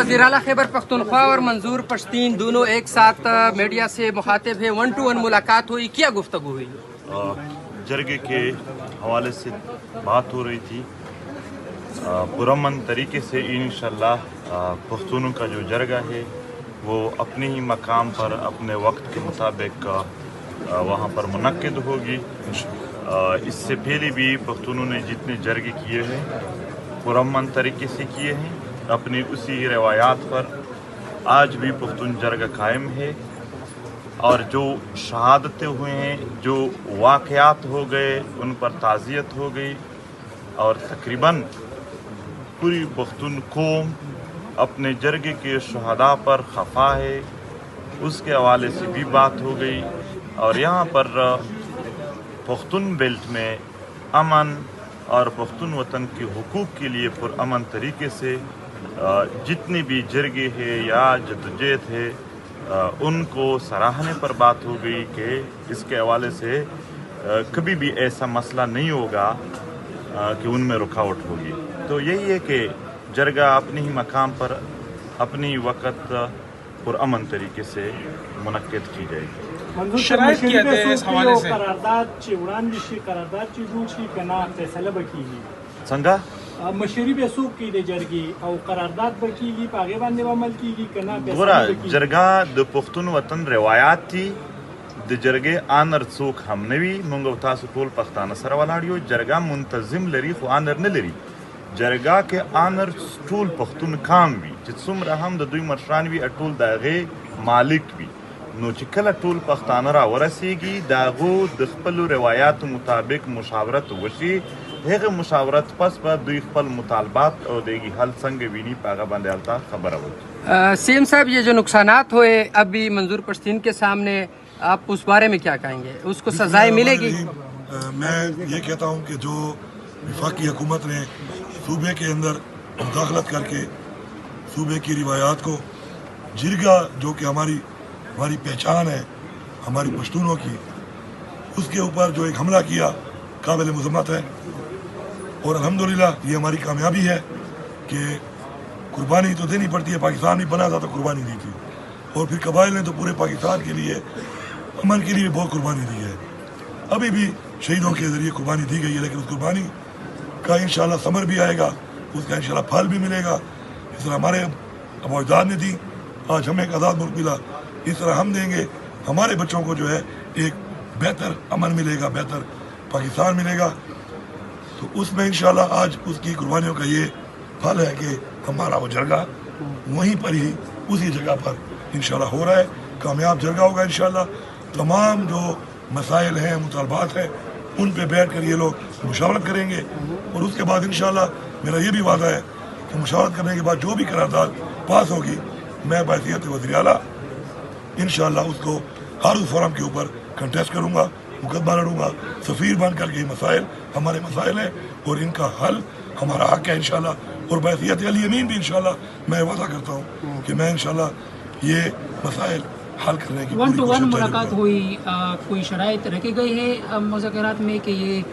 वज़ीर-ए-आला खैबर पख्तूनख्वा और मंजूर पश्तीन दोनों एक साथ मीडिया से मुखातिब है, 1-to-1 मुलाकात हुई, क्या गुफ्तगू हुई? जरगे के हवाले से बात हो रही थी। पुरअमन तरीके से इंशाअल्लाह पख्तूनों का जो जरगा है वो अपने ही मकाम पर अपने वक्त के मुताबिक वहाँ पर मुनक्किद होगी। इससे पहले भी पख्तूनों ने जितने जरगे किए हैं पुरअमन तरीके से किए हैं, अपनी उसी रवायात पर आज भी पख्तून जरगा कायम है। और जो शहादतें हुए हैं, जो वाक़यात हो गए, उन पर ताज़ियत हो गई और तकरीबन पूरी पख्तून कौम अपने जरगे के शहादा पर खफा है, उसके हवाले से भी बात हो गई। और यहाँ पर पख्तून बेल्ट में अमन और पख्तून वतन के हुकूक के लिए पुरअमन तरीके से जितने भी जरगे है या जद्दोजहद है उनको सराहने पर बात हो गई कि इसके हवाले से कभी भी ऐसा मसला नहीं होगा कि उनमें रुकावट होगी। तो यही है कि जरगा अपने ही मकाम पर अपनी वक़्त पुरअमन तरीके से मुनक्किद की जाएगी। शराइत किया है इस हवाले से संगा मशरी पे सूख की दे जरगी और करारदाद बकीगी पागे बांधे अमल कीगी कना गोरा जरगा द पुख्तून वतन रवायात थी द जरगे आनर सूख हमने भी मंगो तासु टोल पख्ताना सर वालाडियो जरगा मुंतजिम लरी खु आनर न लरी जरगा के आनर टोल पख्तून काम भी जिसम रहम द दुई मर्शान भी अटोल दागे मालिक भी नो चिकल टोल पख्ताना रा वरसीगी दागो द खपल रवायात मुताबिक मुशावरत वशी हेगे मुशावरत पस पर दुई खपल मुतालबात और देगी हल संग विनी पागा बंदे अलता खबर आवत। सीएम साहब, ये जो नुकसानात हुए अभी मंजूर पश्तीन के सामने, आप उस बारे में क्या कहेंगे? उसको सजाएं मिलेगी? मैं ये कहता हूँ कि जो वफाकी हुकूमत ने सूबे के अंदर मुदाखलत करके सूबे की रिवायात को जिरगा जो कि हमारी पहचान है हमारी पश्तूनों की, उसके ऊपर जो एक हमला किया काबिल मज़म्मत है। और अल्हम्दुलिल्लाह ये हमारी कामयाबी है कि कुर्बानी तो देनी पड़ती है। पाकिस्तान भी बना था तो कुर्बानी दी थी और फिर कबाइल ने तो पूरे पाकिस्तान के लिए अमन के लिए बहुत कुर्बानी दी है। अभी भी शहीदों के ज़रिए कुर्बानी दी गई है, लेकिन उस कुर्बानी का इंशाल्लाह समर भी आएगा, उसका इंशाल्लाह फल भी मिलेगा। इस तरह हमारे अबौजाद ने दी, आज हमें एक आज़ाद मुल्क मिला, इस तरह हम देंगे हमारे बच्चों को जो है एक बेहतर अमन मिलेगा, बेहतर पाकिस्तान मिलेगा। तो उसमें इंशाल्लाह आज उसकी कुर्बानियों का ये फल है कि हमारा वो जरगा वहीं पर ही उसी जगह पर इंशाल्लाह हो रहा है, कामयाब जरगा होगा इंशाल्लाह। तमाम जो मसाइल हैं, मुतालबात हैं, उन पे बैठ कर ये लोग मुशावरत करेंगे और उसके बाद इंशाल्लाह मेरा ये भी वादा है कि मुशावरत करने के बाद जो भी करारदाद पास होगी मैं बहसीयत वज़ीर-ए-आला इंशाल्लाह उसको हर उस फोरम के ऊपर कंटेस्ट करूँगा, मुकदमा लड़ूंगा। सफ़ीर बन करके ये मसाइल हमारे मसाइल हैं और इनका हल हमारा हक है इंशाल्लाह। और बहसीयत अली अमीन भी इंशाल्लाह मैं वादा करता हूँ कि मैं इंशाल्लाह ये मसाइल हल करने की 1-to-1 मुलाकात हुई, कोई शराइत रखी गई है मुज़ाकरात में कि ये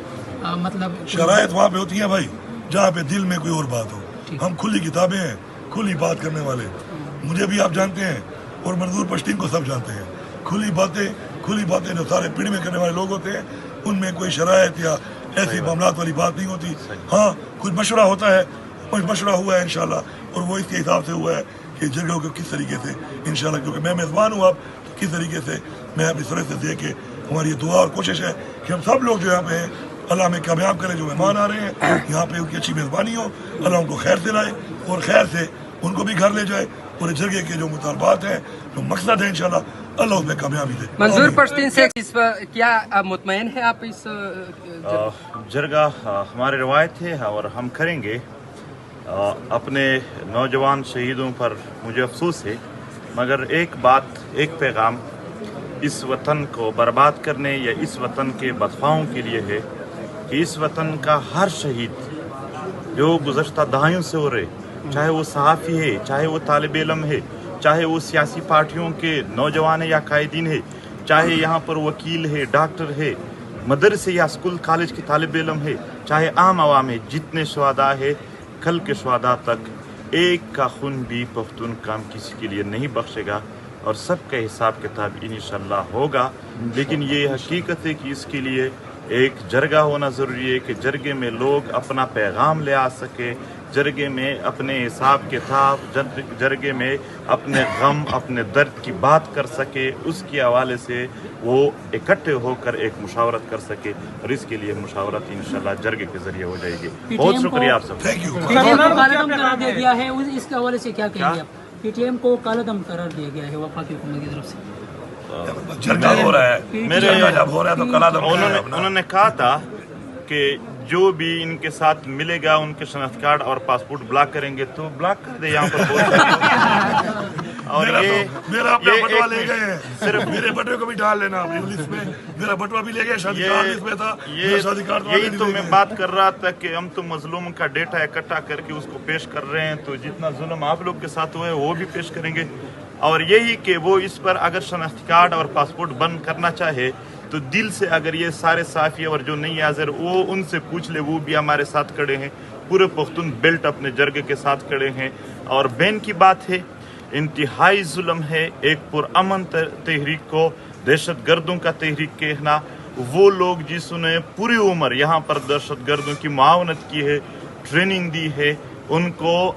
मतलब शराइत वहाँ पे होती है भाई जहाँ पे दिल में कोई और बात हो। हम खुली किताबें हैं, खुली बात करने वाले, मुझे भी आप जानते हैं और मंजूर पश्तीन को सब जानते हैं। खुली बातें जो सारे पीढ़ी में करने वाले लोग होते हैं उनमें कोई शराइत या ऐसी मामलात वाली बात नहीं होती। हाँ, कुछ मशवरा होता है, मशवरा हुआ है इंशाल्लाह और वो इसके हिसाब से हुआ है कि जगहों को किस तरीके से इंशाल्लाह, क्योंकि मैं मेज़बान हूँ, आप तो किस तरीके से मैं अपनी तरफ से दे के हमारी दुआ और कोशिश है कि हम सब लोग जो यहाँ पे हैं अल्लाह में कामयाब करें। जो मेहमान आ रहे हैं यहाँ पे उनकी अच्छी मेज़बानी हो, अल्लाह उनको खैर से लाए और खैर से उनको भी घर ले जाए और जगह के जो मुतालबात हैं, जो मकसद है इंशाल्लाह अल्लाह उसमें कामयाबी दे। मंजूर पश्तीन से इस पर क्या मुतमईन है आप? इस जरगा हमारी रवायत है और हम करेंगे। अपने नौजवान शहीदों पर मुझे अफसोस है, मगर एक बात, एक पैगाम इस वतन को बर्बाद करने या इस वतन के बदख्वाहों के लिए है कि इस वतन का हर शहीद जो गुज़श्ता दहाइयों से हो रहे, चाहे वो सहाफ़ी है, चाहे वो तालिब इल्म है, चाहे वो सियासी पार्टियों के नौजवान है या कायदीन है, चाहे यहाँ पर वकील है, डॉक्टर है, मदरसे या स्कूल कॉलेज के तालिब इल्म है, चाहे आम आवाम है, जितने शुहदा है कल के शुहदा तक ایک کا خون بھی پختون کام کسی کے لیے نہیں بخشے گا اور سب کا حساب کتاب انشاءاللہ ہوگا. لیکن یہ حقیقت ہے کہ اس کے لیے ایک جرگہ ہونا ضروری ہے کہ جرگے میں لوگ اپنا پیغام لے آ سکے, جرگے میں اپنے حساب کتاب, جرگے میں اپنے غم اپنے درد کی بات کر سکے, اس کے حوالے سے وہ اکٹھے ہو کر ایک مشاورت کر سکے, اور اس کے لیے مشاورت انشاءاللہ جرگے کے ذریعے ہو جائے گی. بہت شکریہ آپ سب. Thank you. P T M کو کالعدم قرار دیا گیا ہے, اس کے حوالے سے کیا کہیں گے آپ؟ پی ٹی ایم کو کالعدم قرار دیا گیا ہے وفاقی حکومت کی طرف سے. جرگہ ہو رہا ہے, جب ہو رہا ہے تو قلعہ انہوں نے کہا تھا کہ جو بھی ان کے ساتھ ملے گا ان کے شناخت کارڈ اور پاسپورٹ بلاک کریں گے تو بلاک کر دے. یہاں پر اور میرا اپنا بٹوا لے گئے ہیں, صرف میرے بٹوے کو بھی ڈال لینا اپنی لسٹ میں. میرا بٹوا بھی لے گئے, شادی کارڈ لسٹ میں تھا, شادی کارڈ یہی تو میں بات کر رہا تھا کہ ہم تو مظلوم کا ڈیٹا اکٹھا کر کے اس کو پیش کر رہے ہیں, تو جتنا ظلم آپ لوگ کے ساتھ ہوئے وہ بھی پیش کریں گے. اور یہی کہ وہ اس پر اگر شناخت کارڈ اور پاسپورٹ بند کرنا چاہے تو دل سے اگر یہ سارے صحافی اور جو نہیں حاضر وہ ان سے پوچھ لے, وہ بھی ہمارے ساتھ کھڑے ہیں, پورے پختون بیلٹ اپنے جرگے کے ساتھ کھڑے ہیں. اور بین کی بات ہے, انتہائی ظلم ہے ایک پرامن تحریک کو دہشت گردوں کا تحریک کہنا. وہ لوگ جس نے پوری عمر یہاں پر دہشت گردوں کی معاونت کی ہے, ٹریننگ دی ہے, ان کو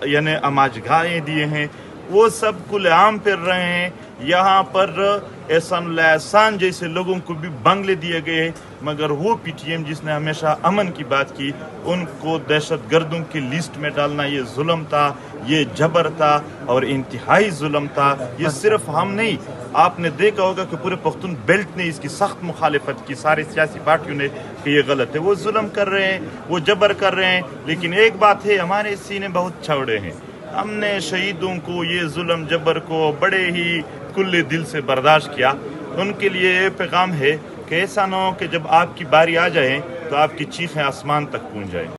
یعنی اماجگاہیں دیے ہیں, وہ سب کھلے عام پھر رہے ہیں. یہاں پر احسان اللہ احسان جیسے لوگوں کو بھی بنگلے دیے گئے ہیں, مگر وہ پی ٹی ایم جس نے ہمیشہ امن کی بات کی, ان کو دہشت گردوں کی لسٹ میں ڈالنا یہ ظلم تھا, یہ جبر تھا اور انتہائی ظلم تھا. یہ صرف ہم نہیں, آپ نے دیکھا ہوگا کہ پورے پختون بیلٹ نے اس کی سخت مخالفت کی, سارے سیاسی پارٹیوں نے, کہ یہ غلط ہے. وہ ظلم کر رہے ہیں, وہ جبر کر رہے ہیں, لیکن ایک بات ہے, ہمارے سینے بہت چوڑے ہیں. ہم نے شہیدوں کو یہ ظلم جبر کو بڑے ہی کھلے دل سے برداشت کیا. ان کے لیے یہ پیغام ہے کہ ایسا نہ ہو کہ جب آپ کی باری آ جائے تو آپ کی چیخیں آسمان تک پہنچ جائیں.